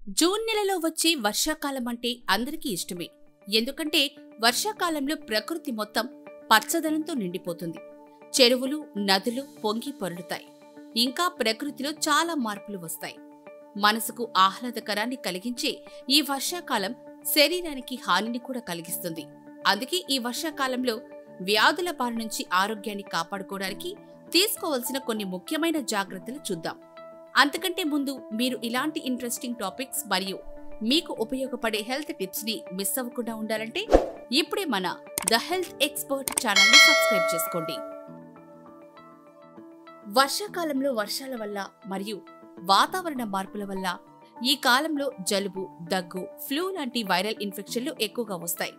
June నెలలో వచ్చే వర్షాకాలం అంటే అందరికీ ఇష్టమే. ఎందుకంటే వర్షాకాలంలో ప్రకృతి మొత్తం పచ్చదనంతో నిండిపోతుంది. చెరువులు, నదులు పొంగి పొరలుతాయి. ఇంకా ప్రకృతిలో చాలా మార్పులు వస్తాయి. మనసుకు ఆహ్లాదకరాన్ని కలిగించే ఈ వర్షాకాలం శరీరానికి హానిని కూడా కలిగిస్తుంది. అందుకే ఈ వర్షాకాలంలో వ్యాధుల బారి నుంచి ఆరోగ్యాన్ని కాపాడుకోవడానికి తీసుకోవాల్సిన కొన్ని ముఖ్యమైన జాగ్రత్తలు చూద్దాం. అంతకంటే ముందు మీరు ఇలాంటి ఇంట్రెస్టింగ్ టాపిక్స్ మరియు మీకు ఉపయోగపడే హెల్త్ టిప్స్ ని మిస్ అవ్వకుండా ఉండాలంటే ఇప్పుడే మన ద హెల్త్ ఎక్స్పర్ట్ ఛానల్ ని సబ్స్క్రైబ్ చేసుకోండి. వర్షాకాలంలో వర్షాల వల్ల మరియు వాతావరణ మార్పుల వల్ల ఈ కాలంలో జలుబు, దగ్గు, ఫ్లూ లాంటి వైరల్ ఇన్ఫెక్షన్లు ఎక్కువగా వస్తాయి.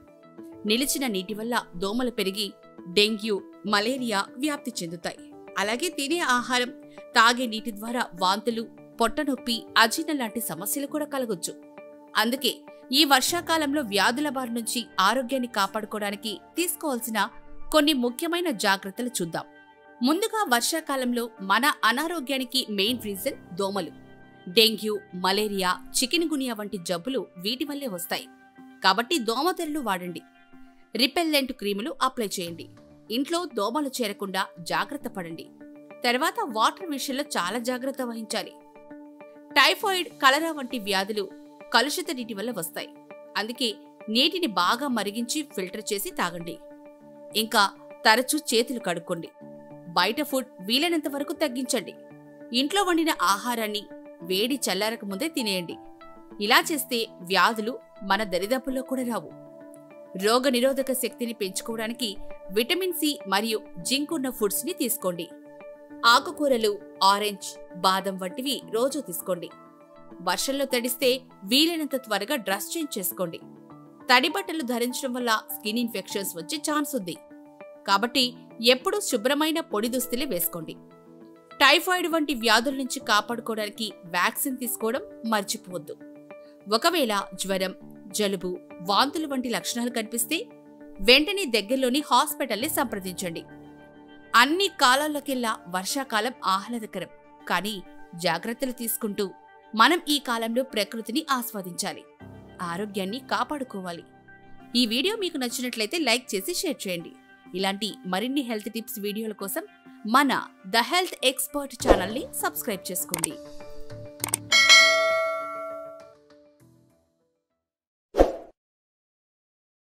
నిలిచిన నీటి వల్ల దోమలు పెరిగి డెంగ్యూ, మలేరియా వ్యాప్తి చెందుతాయి. అలాగే తినే ఆహారం, తాగే నీటి ద్వారా వాంతులు, పొట్టనొప్పి, అజీర్ణం లాంటి సమస్యలు కూడా కలగొచ్చు. అందుకే ఈ వర్షాకాలంలో వ్యాధుల బారి నుంచి ఆరోగ్యాన్ని కాపాడుకోవడానికి తీసుకోవాల్సిన కొన్ని ముఖ్యమైన జాగ్రత్తలు చూద్దాం. ముందుగా వర్షాకాలంలో మన అనారోగ్యానికి మెయిన్ రీజన్ దోమలు. డెంగ్యూ, మలేరియా, చికెన్ గునియా వంటి జబ్బులు వీటి వల్లే వస్తాయి. కాబట్టి దోమతెరలు వాడండి. రిపెల్లెంట్ క్రీములు అప్లై చేయండి. ఇంట్లో దోమలు చేరకుండా జాగ్రత్త పడండి. తర్వాత వాటర్ విషయంలో చాలా జాగ్రత్త వహించాలి. టైఫాయిడ్, కలరా వంటి వ్యాధులు కలుషిత నీటి వల్ల వస్తాయి. అందుకే నీటిని బాగా మరిగించి ఫిల్టర్ చేసి తాగండి. ఇంకా తరచూ చేతులు కడుక్కోండి. బయట ఫుడ్ వీలైనంత వరకు తగ్గించండి. ఇంట్లో వండిన ఆహారాన్ని వేడి చల్లారక ముందే తినేయండి. ఇలా చేస్తే వ్యాధులు మన దరిదాపుల్లో కూడా రావు. రోగ నిరోధక శక్తిని పెంచుకోవడానికి విటమిన్ సి మరియు జింక్ ఉన్న ఫుడ్స్ ని తీసుకోండి. ఆకుకూరలు, ఆరెంజ్, బాదం వంటివి రోజూ తీసుకోండి. వర్షంలో తడిస్తే వీలైనంత త్వరగా డ్రెస్ చేంజ్ చేసుకోండి. తడి బట్టలు ధరించడం వల్ల స్కిన్ ఇన్ఫెక్షన్స్ వచ్చే ఛాన్స్ ఉంది. కాబట్టి ఎప్పుడూ శుభ్రమైన పొడి దుస్తులే వేసుకోండి. టైఫాయిడ్ వంటి వ్యాధుల నుంచి కాపాడుకోవడానికి వ్యాక్సిన్ తీసుకోవడం మర్చిపోవద్దు. ఒకవేళ జ్వరం, జలుబు, వాంతులు వంటి లక్షణాలు కనిపిస్తే వెంటనే దగ్గరలోని హాస్పిటల్ని సంప్రదించండి. అన్ని కాలాల్లోకెల్లా వర్షాకాలం ఆహ్లాదకరం. కానీ జాగ్రత్తలు తీసుకుంటూ మనం ఈ కాలంలో ప్రకృతిని ఆస్వాదించాలి, ఆరోగ్యాన్ని కాపాడుకోవాలి. ఈ వీడియో మీకు నచ్చినట్లయితే లైక్ చేసి షేర్ చేయండి. ఇలాంటి మరిన్ని హెల్త్ టిప్స్ వీడియోల కోసం మన ద హెల్త్ ఎక్స్పర్ట్ ఛానల్ని సబ్స్క్రైబ్ చేసుకోండి.